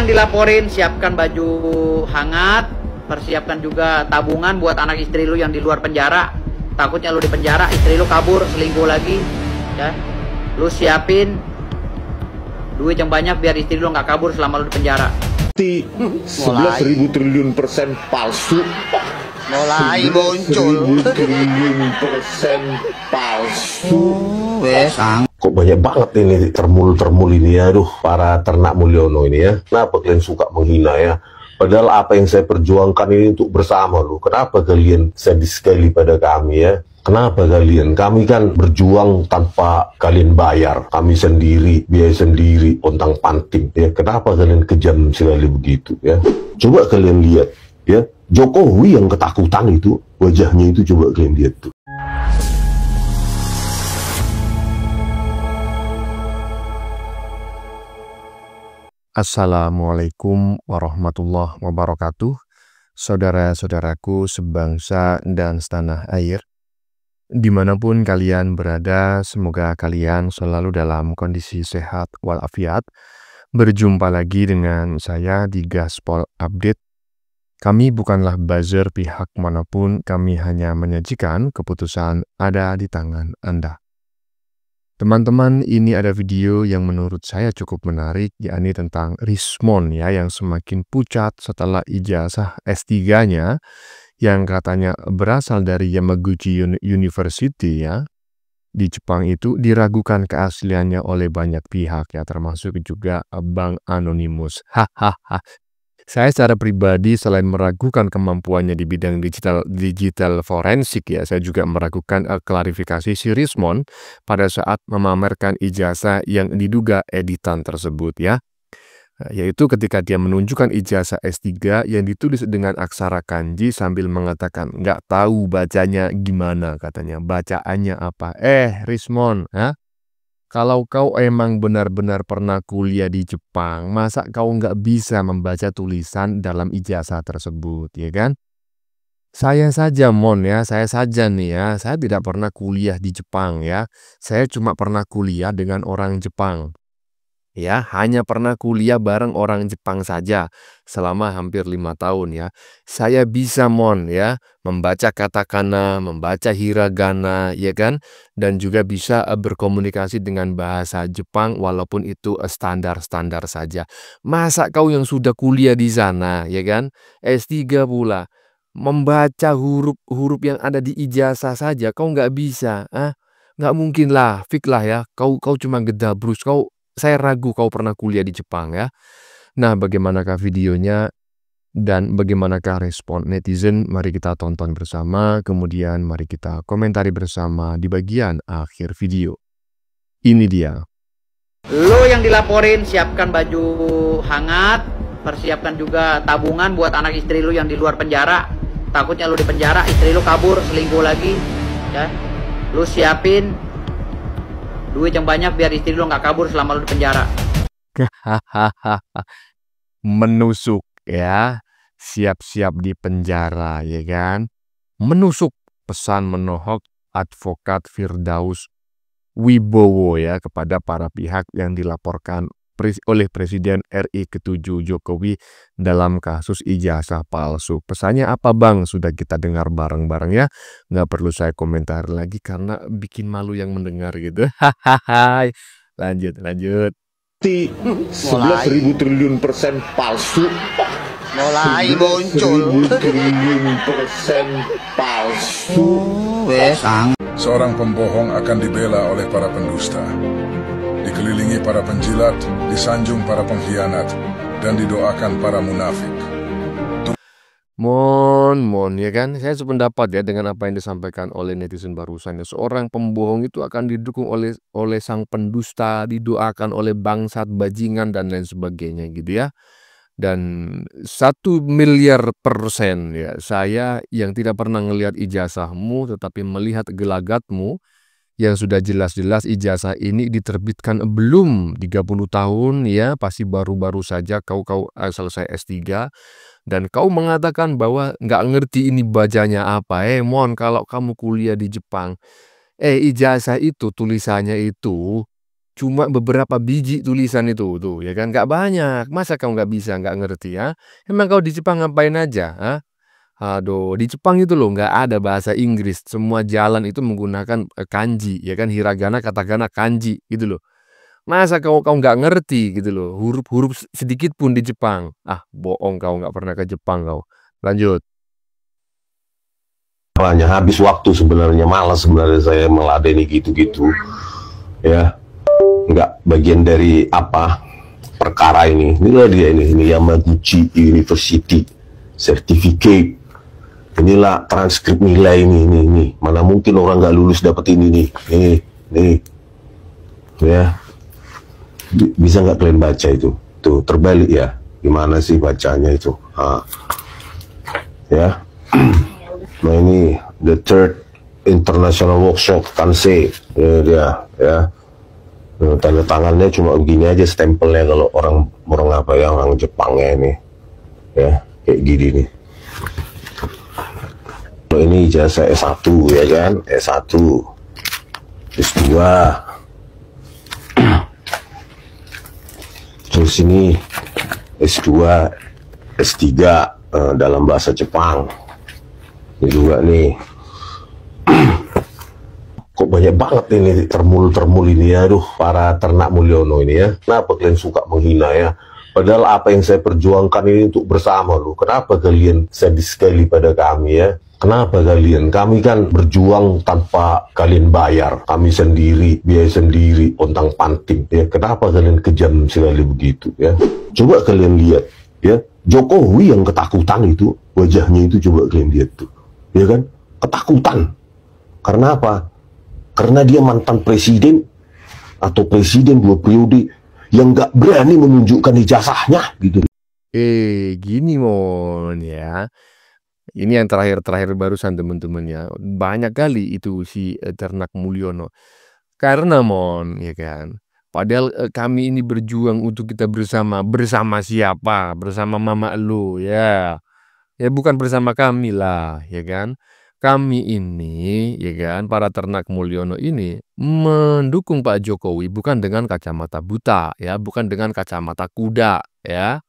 yang dilaporin, siapkan baju hangat, persiapkan juga tabungan buat anak istri lu yang di luar penjara. Takutnya lu di penjara, istri lu kabur, selingkuh lagi, ya. Lu siapin duit yang banyak biar istri lu nggak kabur selama lu di penjara. 11.000 triliun persen palsu. Mulai muncul 11.000 triliun persen palsu. Wesang. Kok banyak banget ini termul ini ya. Aduh, para ternak Mulyono ini ya. Kenapa kalian suka menghina ya? Padahal apa yang saya perjuangkan ini untuk bersama loh. Kenapa kalian sadis sekali pada kami ya? Kenapa kalian? Kami kan berjuang tanpa kalian bayar. Kami sendiri, biaya sendiri, pontang panting ya. Kenapa kalian kejam sekali begitu ya? Coba kalian lihat ya. Jokowi yang ketakutan itu, wajahnya itu coba kalian lihat tuh. Assalamualaikum warahmatullahi wabarakatuh. Saudara-saudaraku sebangsa dan setanah air, dimanapun kalian berada, semoga kalian selalu dalam kondisi sehat walafiat. Berjumpa lagi dengan saya di Gaspol Update. Kami bukanlah buzzer pihak manapun, kami hanya menyajikan keputusan ada di tangan Anda. Teman-teman, ini ada video yang menurut saya cukup menarik, yakni tentang Rismon ya, yang semakin pucat setelah ijazah S3-nya yang katanya berasal dari Yamaguchi University ya, di Jepang itu diragukan keasliannya oleh banyak pihak ya, termasuk juga Bank Anonymous. Hahaha. Saya secara pribadi selain meragukan kemampuannya di bidang digital forensik ya, saya juga meragukan klarifikasi si Rismon pada saat memamerkan ijazah yang diduga editan tersebut ya. Yaitu ketika dia menunjukkan ijazah S3 yang ditulis dengan aksara kanji sambil mengatakan nggak tahu bacanya gimana, katanya bacaannya apa. Rismon, kalau kau emang benar-benar pernah kuliah di Jepang, masa kau nggak bisa membaca tulisan dalam ijazah tersebut, ya kan? Saya saja, saya saja nih ya, saya tidak pernah kuliah di Jepang ya. Saya cuma pernah kuliah dengan orang Jepang. Ya, hanya pernah kuliah bareng orang Jepang saja selama hampir 5 tahun ya. Saya bisa ya, membaca katakana, membaca hiragana ya kan, dan juga bisa berkomunikasi dengan bahasa Jepang walaupun itu standar-standar saja. Masa kau yang sudah kuliah di sana ya kan, S3 pula, membaca huruf-huruf yang ada di ijazah saja kau nggak bisa, nggak mungkin lah, fik lah ya, kau cuma gedabrus, saya ragu kau pernah kuliah di Jepang ya. Nah, bagaimanakah videonya dan bagaimanakah respon netizen? Mari kita tonton bersama, kemudian mari kita komentari bersama di bagian akhir video. Ini dia. Lo yang dilaporin, siapkan baju hangat, persiapkan juga tabungan buat anak istri lu yang di luar penjara. Takutnya lu di penjara, istri lu kabur, selingkuh lagi, ya. Lu siapin duit yang banyak biar istri lu nggak kabur selama lu di penjara. Menusuk ya, siap-siap di penjara ya kan. Menusuk, pesan menohok advokat Firdaus Wibowo ya kepada para pihak yang dilaporkan oleh Presiden RI ke-7 Jokowi dalam kasus ijazah palsu. Pesannya apa bang? Sudah kita dengar bareng-bareng ya. Nggak perlu saya komentar lagi karena bikin malu yang mendengar gitu. Hahaha. Lanjut. 11.000 triliun persen palsu. Mulai muncul 11.000 triliun persen palsu. Wesang. Seorang pembohong akan dibela oleh para pendusta, dikelilingi para penjilat, disanjung para pengkhianat, dan didoakan para munafik. Mon ya kan, saya sependapat ya dengan apa yang disampaikan oleh netizen barusan. Seorang pembohong itu akan didukung oleh sang pendusta, didoakan oleh bangsat, bajingan dan lain sebagainya gitu ya. Dan 1 miliar persen ya, saya yang tidak pernah ngelihat ijazahmu tetapi melihat gelagatmu yang sudah jelas-jelas ijazah ini diterbitkan belum 30 tahun ya, pasti baru-baru saja kau selesai S3 dan kau mengatakan bahwa nggak ngerti ini bacanya apa. Kalau kamu kuliah di Jepang, ijazah itu tulisannya itu Cuma beberapa biji tulisan itu tuh ya kan, nggak banyak. Masa kau nggak bisa, nggak ngerti ya? Emang kau di Jepang ngapain aja? Ah? Aduh, di Jepang itu loh nggak ada bahasa Inggris. Semua jalan itu menggunakan kanji, ya kan, hiragana, katakana, kanji gitu loh. Masa kau kau nggak ngerti gitu loh, huruf-huruf sedikit pun di Jepang. Ah, bohong kau nggak pernah ke Jepang kau. Lanjut. Hanya habis waktu sebenarnya, malas sebenarnya saya meladeni gitu-gitu ya, nggak bagian dari apa perkara ini. Inilah dia ini Yamaguchi University Certificate, inilah transkrip nilai ini. Mana mungkin orang nggak lulus dapat ini nih ya. Bisa nggak kalian baca itu tuh, terbalik ya, gimana sih bacanya itu ya. Nah ini the third international workshop Kansei, ini dia ya. Nah, tanda tangannya cuma begini aja stempelnya kalau orang apa ya, orang Jepangnya ini ya, kayak gini nih. Nah, ini ijazah S1 ya kan, S1, S2, terus ini S2, S3 dalam bahasa Jepang. Ini juga nih. Kok banyak banget ini termul ini ya, aduh, para ternak Mulyono ini ya. Kenapa kalian suka menghina ya? Padahal apa yang saya perjuangkan ini untuk bersama loh. Kenapa kalian sadis sekali pada kami ya? Kenapa kalian? Kami kan berjuang tanpa kalian bayar. Kami sendiri, biaya sendiri, pontang panting ya. Kenapa kalian kejam sekali begitu ya? Coba kalian lihat ya, Jokowi yang ketakutan itu, wajahnya itu coba kalian lihat tuh. Ya kan? Ketakutan. Karena apa? Karena dia mantan presiden atau presiden 2 periode yang nggak berani menunjukkan ijazahnya gitu. Gini Mon ya. Ini yang terakhir barusan teman-teman ya. Banyak kali itu si ternak Mulyono. Karena Mon ya kan. Padahal kami ini berjuang untuk kita bersama. Bersama siapa? Bersama mama lu ya. Ya bukan bersama kami lah, ya kan? Kami ini, ya kan, para ternak Mulyono ini mendukung Pak Jokowi bukan dengan kacamata buta, ya, bukan dengan kacamata kuda, ya.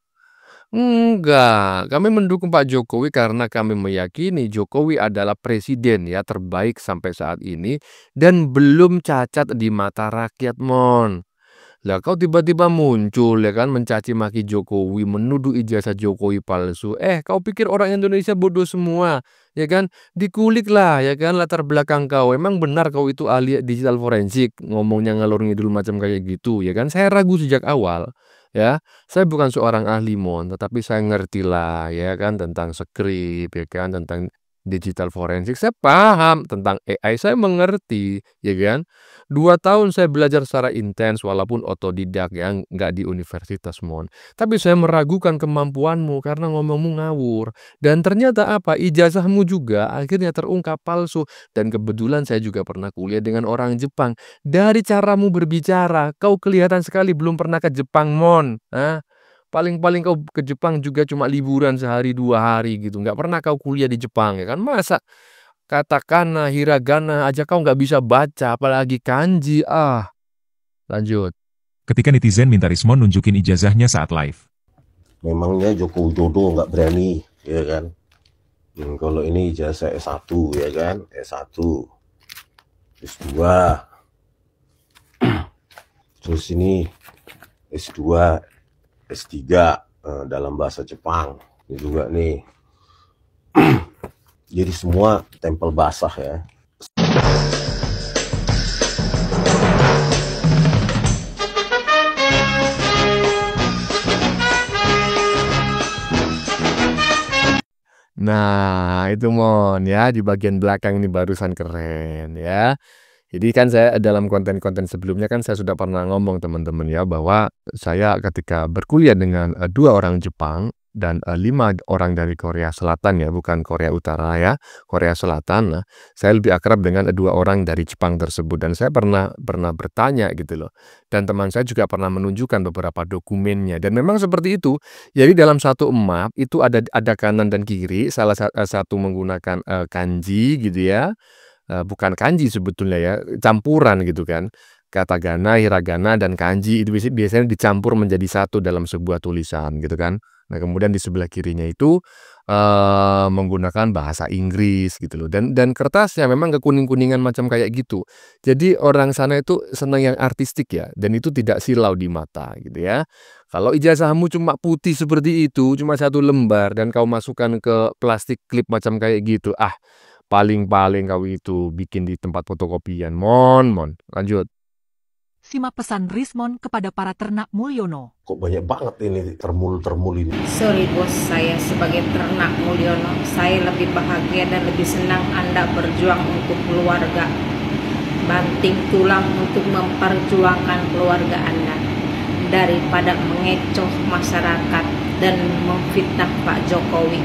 Enggak, kami mendukung Pak Jokowi karena kami meyakini Jokowi adalah presiden ya terbaik sampai saat ini dan belum cacat di mata rakyat, Mon. Lah kau tiba-tiba muncul ya kan mencaci maki Jokowi, menuduh ijazah Jokowi palsu. Kau pikir orang Indonesia bodoh semua, ya kan? Dikulik lah ya kan latar belakang kau. Emang benar kau itu ahli digital forensik, ngomongnya ngalor ngidul macam kayak gitu, ya kan? Saya ragu sejak awal. Ya, saya bukan seorang ahli Mon, tetapi saya ngerti lah ya kan tentang skrip, ya kan, tentang digital forensik. Saya paham tentang AI, saya mengerti, ya kan? 2 tahun saya belajar secara intens walaupun otodidak ya, nggak di universitas Mon. Tapi saya meragukan kemampuanmu karena ngomongmu ngawur. Dan ternyata apa? Ijazahmu juga akhirnya terungkap palsu. Dan kebetulan saya juga pernah kuliah dengan orang Jepang. Dari caramu berbicara, kau kelihatan sekali belum pernah ke Jepang Mon. Paling-paling kau ke Jepang juga cuma liburan sehari 2 hari gitu. Nggak pernah kau kuliah di Jepang ya kan? Masa katakana, hiragana aja kau nggak bisa baca, apalagi kanji. Lanjut. Ketika netizen minta Rismon nunjukin ijazahnya saat live. Memangnya Joko Widodo nggak berani, ya kan? Kalau ini ijazah S1, ya kan? S1, S2, terus ini S2, S3 dalam bahasa Jepang. Ini juga nih. Jadi semua tempel basah ya. Nah, itu Mon ya, di bagian belakang ini barusan keren ya. Jadi kan saya dalam konten-konten sebelumnya kan saya sudah pernah ngomong teman-teman ya bahwa saya ketika berkuliah dengan 2 orang Jepang dan 5 orang dari Korea Selatan ya, bukan Korea Utara ya, Korea Selatan. Nah, saya lebih akrab dengan 2 orang dari Jepang tersebut dan saya pernah bertanya gitu loh. Dan teman saya juga pernah menunjukkan beberapa dokumennya dan memang seperti itu. Jadi dalam satu map itu ada kanan dan kiri, salah satu menggunakan kanji gitu ya. Bukan kanji sebetulnya ya, campuran gitu kan. katakana, hiragana, dan kanji itu biasanya dicampur menjadi satu dalam sebuah tulisan gitu kan. Nah kemudian di sebelah kirinya itu menggunakan bahasa Inggris gitu loh, dan kertasnya memang kekuning-kuningan macam kayak gitu. Jadi orang sana itu senang yang artistik ya, dan itu tidak silau di mata gitu ya. Kalau ijazahmu cuma putih seperti itu, cuma satu lembar, dan kau masukkan ke plastik klip macam kayak gitu, paling-paling kau itu bikin di tempat fotokopian. Mon, lanjut. Simak pesan Rismon kepada para ternak Mulyono. Kok banyak banget ini termul-termul ini. Sorry bos, saya sebagai ternak Mulyono, saya lebih bahagia dan lebih senang Anda berjuang untuk keluarga. Banting tulang untuk memperjuangkan keluarga Anda, daripada mengecoh masyarakat dan memfitnah Pak Jokowi.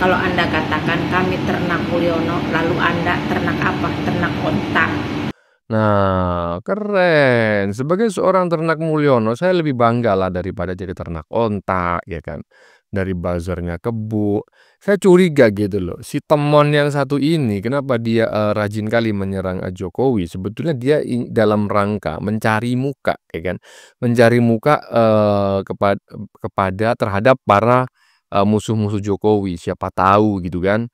Kalau Anda katakan kami ternak Mulyono, lalu Anda ternak apa? Ternak onta. Nah, keren. Sebagai seorang ternak Mulyono, saya lebih bangga lah daripada jadi ternak onta, ya kan. Dari buzzernya kebo. Saya curiga gitu loh. Si Temon yang satu ini, kenapa dia rajin kali menyerang Jokowi? Sebetulnya dia dalam rangka mencari muka, ya kan. Mencari muka kepada terhadap para musuh-musuh Jokowi. Siapa tahu gitu kan.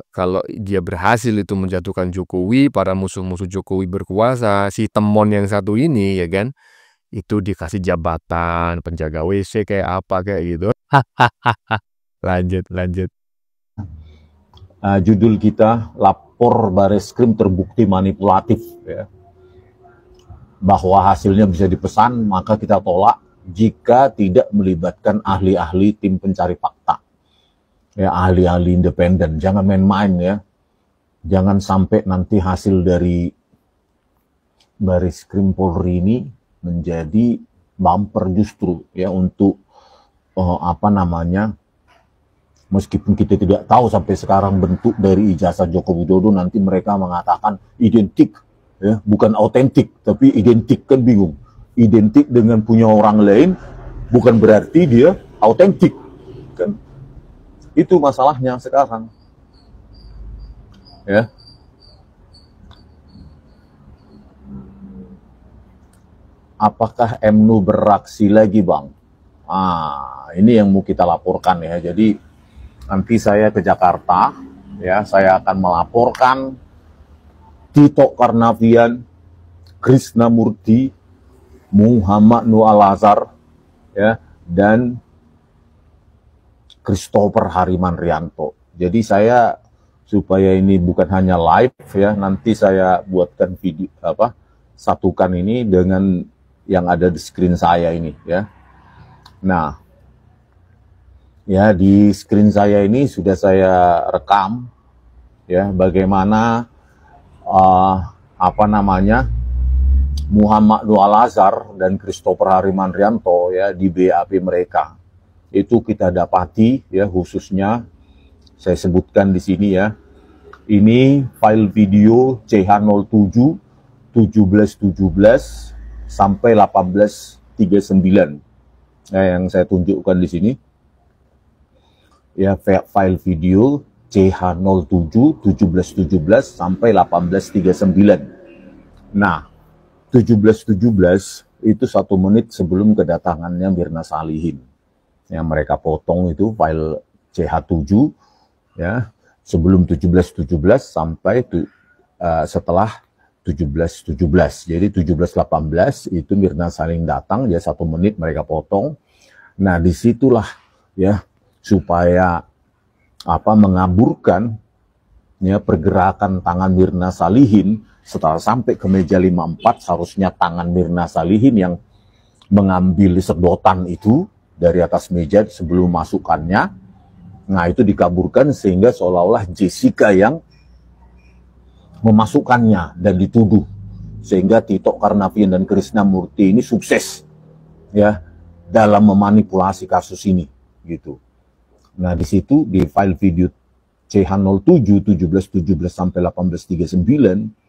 Kalau dia berhasil itu menjatuhkan Jokowi, para musuh-musuh Jokowi berkuasa, si Temon yang satu ini ya kan, itu dikasih jabatan penjaga WC kayak apa kayak gitu. Lanjut. Judul kita, lapor Bareskrim terbukti manipulatif ya. Bahwa hasilnya bisa dipesan, maka kita tolak jika tidak melibatkan ahli-ahli tim pencari fakta. Ya, ahli-ahli independen, jangan main-main ya. Jangan sampai nanti hasil dari Bareskrim Polri ini menjadi bumper justru ya untuk meskipun kita tidak tahu sampai sekarang bentuk dari ijazah Joko Widodo, nanti mereka mengatakan identik ya, bukan autentik tapi identik, kan bingung. Identik dengan punya orang lain bukan berarti dia autentik kan. Itu masalahnya sekarang. Ya. Apakah MNU beraksi lagi, Bang? Ini yang mau kita laporkan ya. Jadi nanti saya ke Jakarta, ya, saya akan melaporkan Tito Karnavian, Krisnamurti, Muhammad Nur Al-Azhar, ya, dan Christopher Harimanrianto. Jadi saya, supaya ini bukan hanya live ya, nanti saya buatkan video satukan ini dengan yang ada di screen saya ini ya. Nah, ya di screen saya ini sudah saya rekam ya bagaimana Muhammad Nur Al-Azhar dan Christopher Harimanrianto ya di BAP mereka. Itu kita dapati ya, khususnya saya sebutkan di sini ya. Ini file video CH07 1717 sampai 1839. Yang saya tunjukkan di sini. Ya, file video CH07 1717 sampai 1839. Nah, 1717 itu 1 menit sebelum kedatangannya Mirna Salihin. Yang mereka potong itu file CH7 ya, sebelum 1717 sampai setelah 1717. Jadi 1718 itu Mirna Salihin datang, ya 1 menit mereka potong. Nah, disitulah ya supaya mengaburkan ya pergerakan tangan Mirna Salihin. Setelah sampai ke meja 54, seharusnya tangan Mirna Salihin yang mengambil sedotan itu dari atas meja sebelum masukannya. Nah, itu dikaburkan sehingga seolah-olah Jessica yang memasukkannya dan dituduh. Sehingga Tito Karnavian dan Krisnamurti ini sukses ya dalam memanipulasi kasus ini gitu. Nah, di situ di file video CH07 1717 sampai 1839,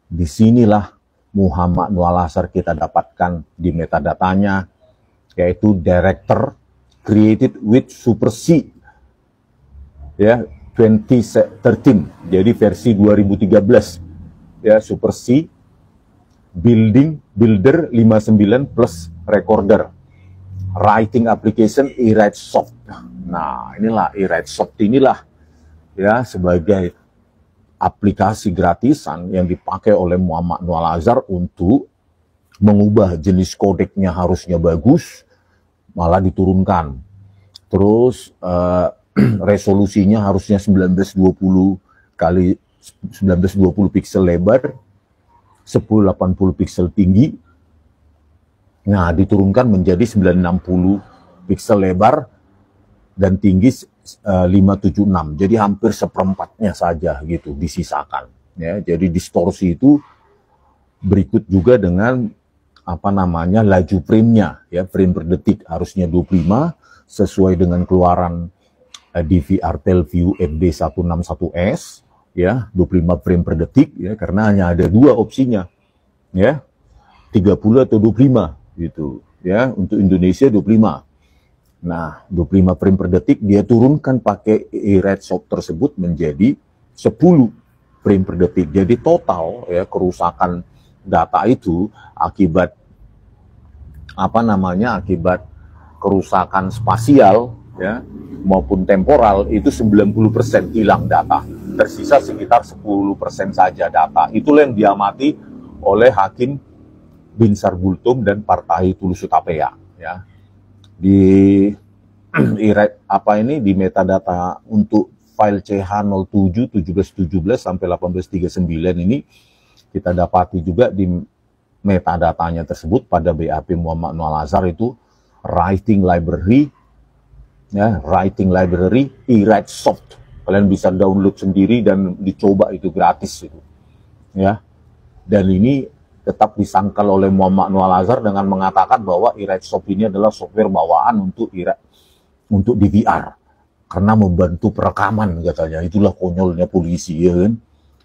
disinilah Muhammad Nur Al-Azhar kita dapatkan di metadatanya, yaitu Director Created with Super C ya 2013, jadi versi 2013 ya, Super C Builder 59 plus Recorder, Writing Application eWriteSoft. Nah, inilah eWriteSoft inilah ya sebagai aplikasi gratisan yang dipakai oleh Muhammad Noel Azhar untuk mengubah jenis kodeknya harusnya bagus, malah diturunkan. Terus resolusinya harusnya 1920 kali 1920 pixel lebar, 1080 pixel tinggi. Nah, diturunkan menjadi 960 pixel lebar dan tinggi 576. Jadi hampir seperempatnya saja gitu disisakan. Ya, jadi distorsi itu berikut juga dengan apa namanya laju frame-nya, ya, frame per detik harusnya 25 sesuai dengan keluaran DVR TelView FD161S, ya, 25 frame per detik, ya, karena hanya ada dua opsinya, ya, 30 atau 25 gitu, ya, untuk Indonesia 25. Nah, 25 frame per detik dia turunkan pakai eWriteSoft tersebut menjadi 10 frame per detik. Jadi total ya kerusakan data itu akibat apa namanya akibat kerusakan spasial ya maupun temporal itu 90% hilang data, tersisa sekitar 10% saja data. Itulah yang diamati oleh Hakim Binsar Gultom dan Partai Tulus Utapea ya. Di di metadata untuk file CH07 1717 sampai 1839 ini kita dapati juga di metadatanya tersebut pada BAP Muhammad Noel Azhar itu writing library ya, writing library eWriteSoft. Kalian bisa download sendiri dan dicoba, itu gratis itu. Ya. Dan ini tetap disangkal oleh Muhammad Noel Azhar dengan mengatakan bahwa eWriteSoft ini adalah software bawaan untuk DVR karena membantu perekaman katanya. Itulah konyolnya polisi ya kan.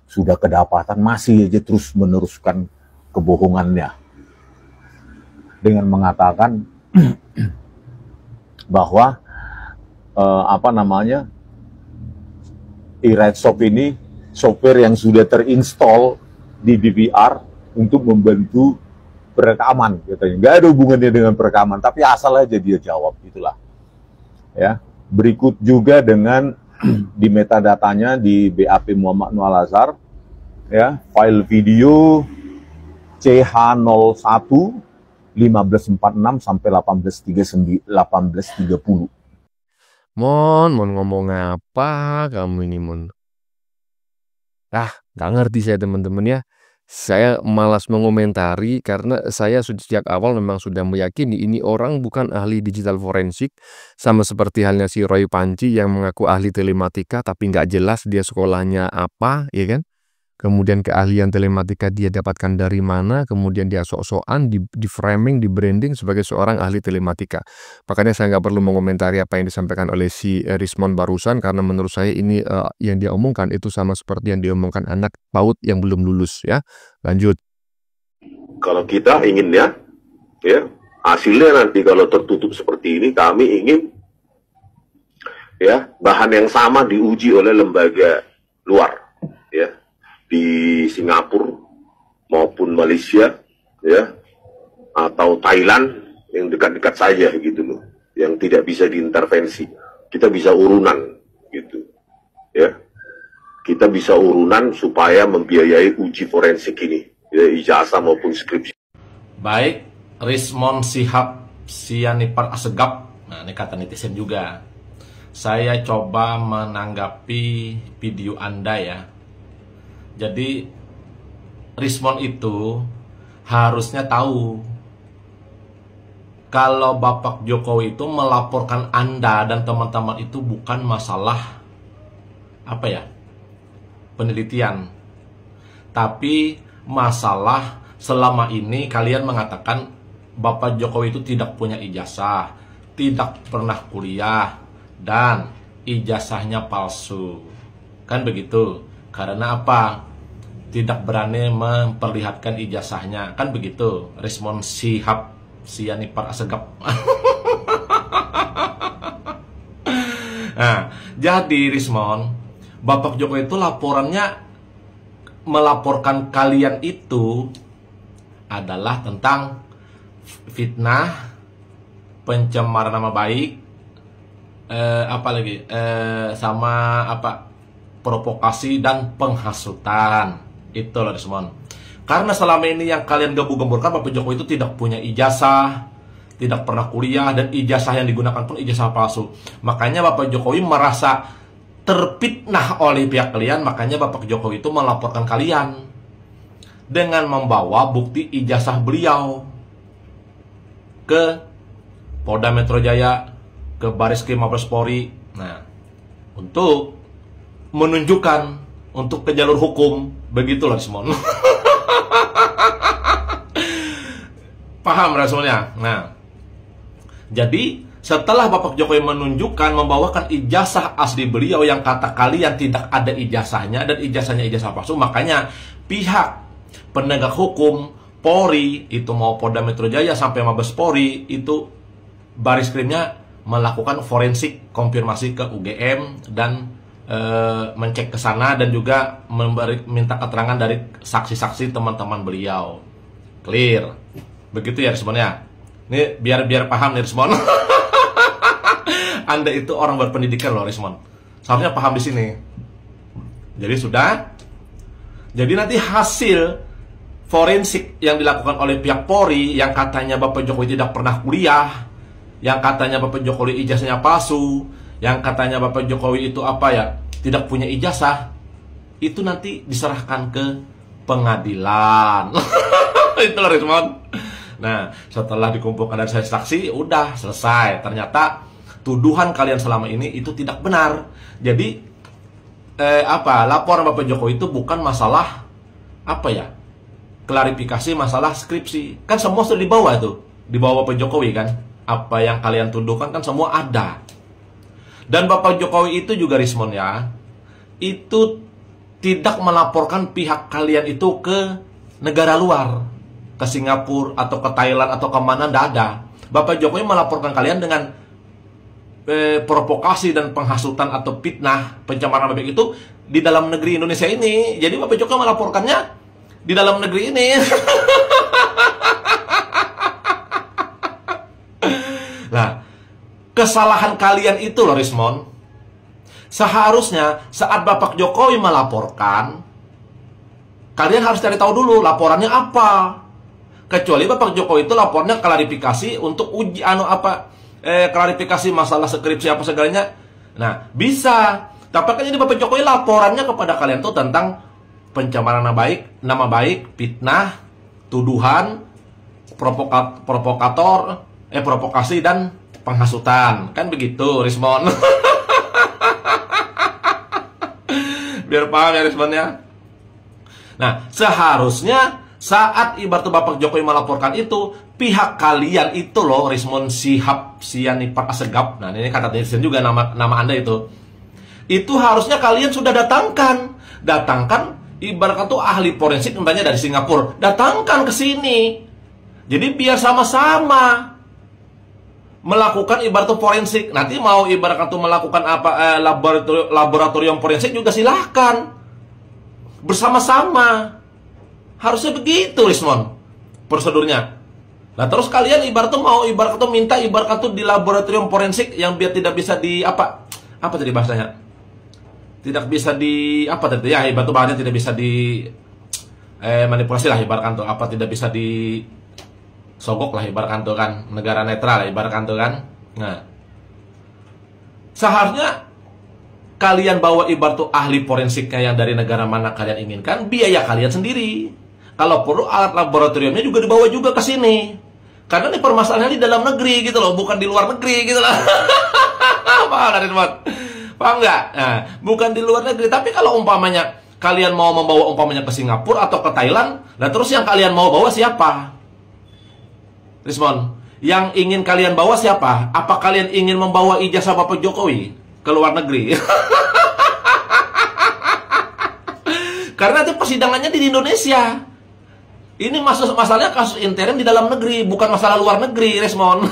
Sudah kedapatan masih aja terus meneruskan kebohongannya dengan mengatakan bahwa eWriteSoft ini software yang sudah terinstall di DVR untuk membantu perekaman katanya. Nggak ada hubungannya dengan perekaman, tapi asal aja dia jawab, itulah ya. Berikut juga dengan di metadatanya di BAP Muhammad Noel Azhar ya, file video CH01 1546 sampai 1830. Mon ngomong apa kamu ini, Mon? Nggak ngerti saya teman-teman ya. Saya malas mengomentari karena saya sejak awal memang sudah meyakini ini orang bukan ahli digital forensik, sama seperti halnya si Roy Panci yang mengaku ahli telematika tapi nggak jelas dia sekolahnya apa, ya kan? Kemudian keahlian telematika dia dapatkan dari mana, kemudian dia sok-sokan di framing, di branding sebagai seorang ahli telematika. Makanya saya nggak perlu mengomentari apa yang disampaikan oleh si Rismon barusan, karena menurut saya ini yang dia omongkan itu sama seperti yang diomongkan anak PAUD yang belum lulus ya. Lanjut. Kalau kita ingin ya hasilnya nanti kalau tertutup seperti ini, kami ingin ya bahan yang sama diuji oleh lembaga luar ya, di Singapura maupun Malaysia ya, atau Thailand yang dekat-dekat saja gitu loh, yang tidak bisa diintervensi. Kita bisa urunan gitu ya, kita bisa urunan supaya membiayai uji forensik ini ya, ijazah maupun skripsi. Baik, Rismon Sihab Sianipar Asegap. Nah, ini kata netizen juga. Saya coba menanggapi video Anda ya. Jadi Rismon itu harusnya tahu kalau Bapak Jokowi itu melaporkan Anda dan teman-teman itu bukan masalah penelitian, tapi masalah selama ini kalian mengatakan Bapak Jokowi itu tidak punya ijazah, tidak pernah kuliah, dan ijazahnya palsu. Kan begitu? Karena apa? Tidak berani memperlihatkan ijazahnya. Kan begitu? Rismon Sihab Sianipar Asegap. Nah, jadi Rismon, Bapak Jokowi itu laporannya melaporkan kalian itu adalah tentang fitnah, pencemaran nama baik, sama provokasi dan penghasutan. Itu loh Rismon. Karena selama ini yang kalian gembur-gemburkan Bapak Jokowi itu tidak punya ijazah, tidak pernah kuliah, dan ijazah yang digunakan pun ijazah palsu. Makanya Bapak Jokowi merasa terfitnah oleh pihak kalian. Makanya Bapak Jokowi itu melaporkan kalian dengan membawa bukti ijazah beliau ke Polda Metro Jaya, ke Bareskrim Mabes Polri. Nah, untuk menunjukkan untuk ke jalur hukum. Begitulah Rismon. Paham Rismonnya? Nah, jadi setelah Bapak Jokowi menunjukkan, membawakan ijazah asli beliau yang kata kalian tidak ada ijazahnya dan ijazahnya ijazah palsu, makanya pihak penegak hukum Polri, itu mau Polda Metro Jaya sampai Mabes Polri, itu Bareskrimnya melakukan forensik konfirmasi ke UGM dan mencek ke sana, dan juga minta keterangan dari saksi-saksi teman-teman beliau. Clear. Begitu ya Rismonnya. Ini biar paham nih Rismon. Anda itu orang berpendidikan loh Rismon. Seharusnya paham di sini. Jadi sudah. Jadi nanti hasil forensik yang dilakukan oleh pihak Polri, yang katanya Bapak Jokowi tidak pernah kuliah, yang katanya Bapak Jokowi ijazahnya palsu, yang katanya Bapak Jokowi itu tidak punya ijazah, itu nanti diserahkan ke pengadilan. Itu loh Rismon. Nah, setelah dikumpulkan dari saksi, udah selesai. Ternyata tuduhan kalian selama ini itu tidak benar. Jadi laporan Bapak Jokowi itu bukan masalah klarifikasi masalah skripsi. Kan semua sudah dibawa tuh, dibawa Bapak Jokowi kan. Apa yang kalian tuduhkan kan semua ada. Dan Bapak Jokowi itu juga Rismon ya, itu tidak melaporkan pihak kalian itu ke negara luar, ke Singapura atau ke Thailand atau kemana, nggak ada. Bapak Jokowi melaporkan kalian dengan provokasi dan penghasutan atau fitnah, pencemaran nama baik itu di dalam negeri Indonesia ini. Jadi Bapak Jokowi melaporkannya di dalam negeri ini. Nah, kesalahan kalian itu loh Rismon. Seharusnya saat Bapak Jokowi melaporkan, kalian harus cari tahu dulu laporannya apa. Kecuali Bapak Jokowi itu lapornya klarifikasi untuk klarifikasi masalah skripsi apa segalanya. Nah, bisa. Tapi kan ini Bapak Jokowi laporannya kepada kalian tuh tentang pencemaran nama baik, fitnah, tuduhan, provokasi dan penghasutan. Kan begitu Rismon. Biar paham ya Rismonnya. Nah, seharusnya saat ibarat Bapak Jokowi melaporkan itu, pihak kalian itu loh Rismon Sihab Sianipar Asegaf. Nah, ini kata netizen juga nama Anda itu. Itu harusnya kalian sudah datangkan ibarat itu ahli forensik umpamanya dari Singapura. Datangkan ke sini. Jadi biar sama-sama melakukan ibarat forensik. Nanti mau ibarat itu melakukan laboratorium forensik juga silahkan. Bersama-sama. Harusnya begitu Rismon prosedurnya. Nah, terus kalian ibarat itu minta ibarat itu di laboratorium forensik yang biar tidak bisa di apa tadi bahasanya? Tidak bisa di ibarat itu bahasanya tidak bisa di manipulasi lah ibarat itu, tidak bisa di sogok lah ibarat itu kan, negara netral ibarat itu kan. Nah, seharusnya kalian bawa ibarat itu ahli forensiknya yang dari negara mana kalian inginkan, biaya kalian sendiri. Kalau perlu alat laboratoriumnya juga dibawa juga ke sini. Karena ini permasalahannya di dalam negeri gitu loh, bukan di luar negeri gitu loh. Paham nggak? Nah, bukan di luar negeri. Tapi kalau umpamanya kalian mau membawa umpamanya ke Singapura atau ke Thailand, nah terus yang kalian mau bawa siapa? Rismon, yang ingin kalian bawa siapa? Apa kalian ingin membawa ijazah Bapak Jokowi ke luar negeri? Karena itu persidangannya di Indonesia. Ini masalahnya kasus intern di dalam negeri, bukan masalah luar negeri, Rismon.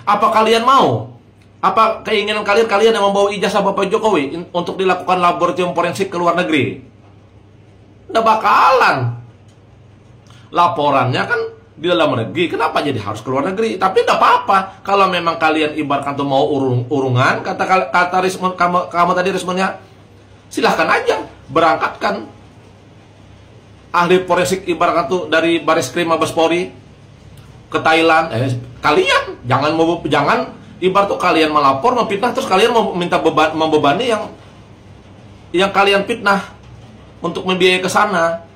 Apa kalian mau? Apa keinginan kalian yang membawa ijazah Bapak Jokowi untuk dilakukan laboratorium forensik ke luar negeri? Nggak bakalan. laporannya kan di dalam negeri, kenapa jadi harus keluar negeri? Tapi tidak apa-apa kalau memang kalian ibaratkan tuh mau urungan, kata Rismon, kamu tadi Rismonnya, silahkan aja berangkatkan ahli forensik ibaratkan tuh dari Baris Krim Mabes Polri ke Thailand. Kalian jangan ibarat tuh kalian melapor, memfitnah, terus kalian mau minta membebani yang kalian fitnah untuk membiayai ke sana.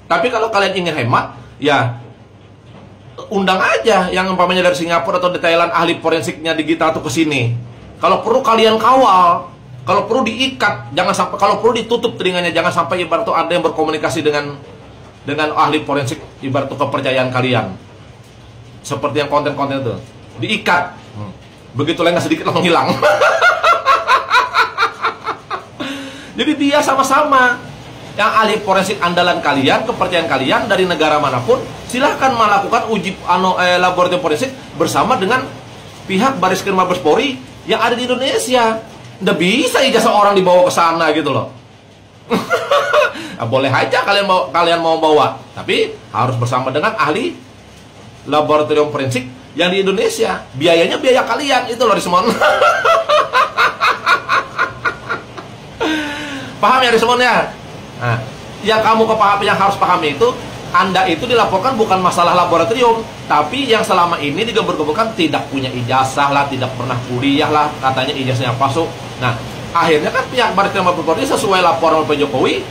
Tapi kalau kalian ingin hemat, ya undang aja yang umpamanya dari Singapura atau di Thailand ahli forensiknya digital tuh ke sini. Kalau perlu kalian kawal, kalau perlu diikat, jangan sampai, kalau perlu ditutup telinganya, jangan sampai ibarat tuh ada yang berkomunikasi dengan ahli forensik ibarat tuh kepercayaan kalian. Seperti yang konten-konten itu diikat. Begitu lengah sedikit langsung hilang. Jadi dia sama-sama yang ahli forensik andalan kalian, kepercayaan kalian dari negara manapun, silahkan melakukan uji laboratorium forensik bersama dengan pihak Baris Krim Mabes Polri yang ada di Indonesia. Nggak bisa ijazah orang dibawa ke sana gitu loh. Boleh aja kalian mau bawa, tapi harus bersama dengan ahli laboratorium forensik yang di Indonesia. Biayanya biaya kalian itu loh, Rismon. Paham ya Rismon ya? Nah, yang harus pahami itu, Anda itu dilaporkan bukan masalah laboratorium, tapi yang selama ini digembur-gemburkan tidak punya ijazah lah, tidak pernah kuliah lah, katanya ijazahnya palsu. Nah, akhirnya kan pihak Baris Krim Mabes Polri sesuai laporan Pak Jokowi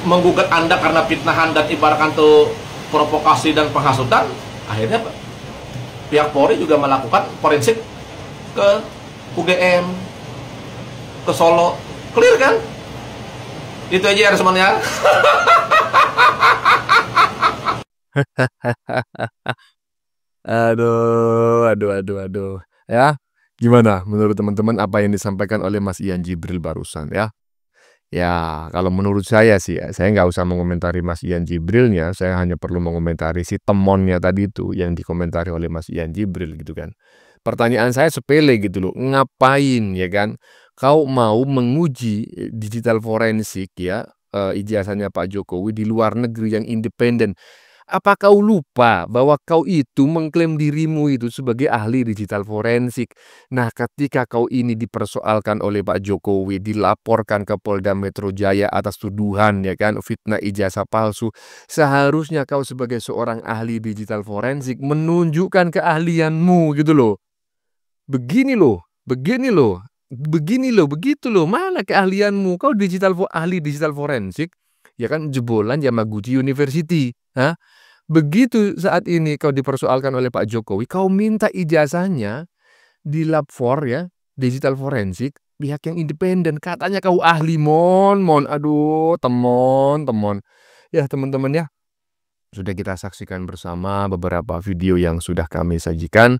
menggugat Anda karena fitnahan dan ibaratkan tuh provokasi dan penghasutan. Akhirnya pihak Polri juga melakukan forensik ke UGM, ke Solo. Clear kan? Itu aja ya semuanya. Aduh. Ya, gimana menurut teman-teman apa yang disampaikan oleh Mas Ian Jibril barusan ya? Ya, kalau menurut saya sih, saya nggak usah mengomentari Mas Ian Jibrilnya, saya hanya perlu mengomentari si temonnya tadi itu yang dikomentari oleh Mas Ian Jibril gitu kan. Pertanyaan saya sepele gitu loh, ngapain ya kan? Kau mau menguji digital forensik ya, ijazahnya Pak Jokowi di luar negeri yang independen. Apa kau lupa bahwa kau itu mengklaim dirimu itu sebagai ahli digital forensik? Nah, ketika kau ini dipersoalkan oleh Pak Jokowi, dilaporkan ke Polda Metro Jaya atas tuduhan ya kan, fitnah ijazah palsu, seharusnya kau sebagai seorang ahli digital forensik menunjukkan keahlianmu gitu loh. Begini loh, begitu loh, mana keahlianmu? Kau ahli digital forensik, ya kan, jebolan Yamaguchi University. Begitu saat ini kau dipersoalkan oleh Pak Jokowi, kau minta ijazahnya di lab ya, digital forensik, pihak yang independen. Katanya kau ahli, aduh, temon. Ya teman-teman ya, sudah kita saksikan bersama beberapa video yang sudah kami sajikan.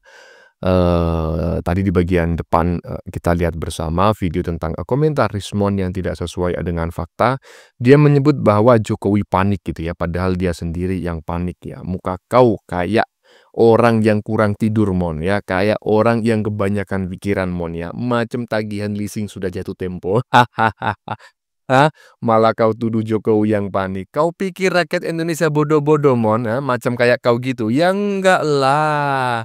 Tadi di bagian depan kita lihat bersama video tentang komentar Rismon yang tidak sesuai dengan fakta. Dia menyebut bahwa Jokowi panik gitu ya, padahal dia sendiri yang panik ya. Muka kau kayak orang yang kurang tidur ya, kayak orang yang kebanyakan pikiran ya, macam tagihan leasing sudah jatuh tempo. Malah kau tuduh Jokowi yang panik. Kau pikir rakyat Indonesia bodoh-bodoh macam kayak kau gitu? Ya enggak lah.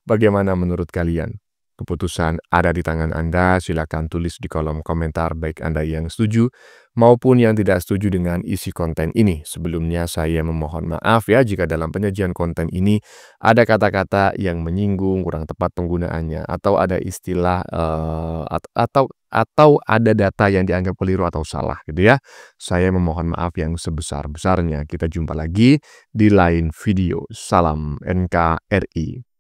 Bagaimana menurut kalian? Keputusan ada di tangan Anda, silakan tulis di kolom komentar baik Anda yang setuju maupun yang tidak setuju dengan isi konten ini. Sebelumnya saya memohon maaf ya jika dalam penyajian konten ini ada kata-kata yang menyinggung, kurang tepat penggunaannya, atau ada istilah atau ada data yang dianggap keliru atau salah gitu ya. Saya memohon maaf yang sebesar-besarnya. Kita jumpa lagi di lain video. Salam NKRI.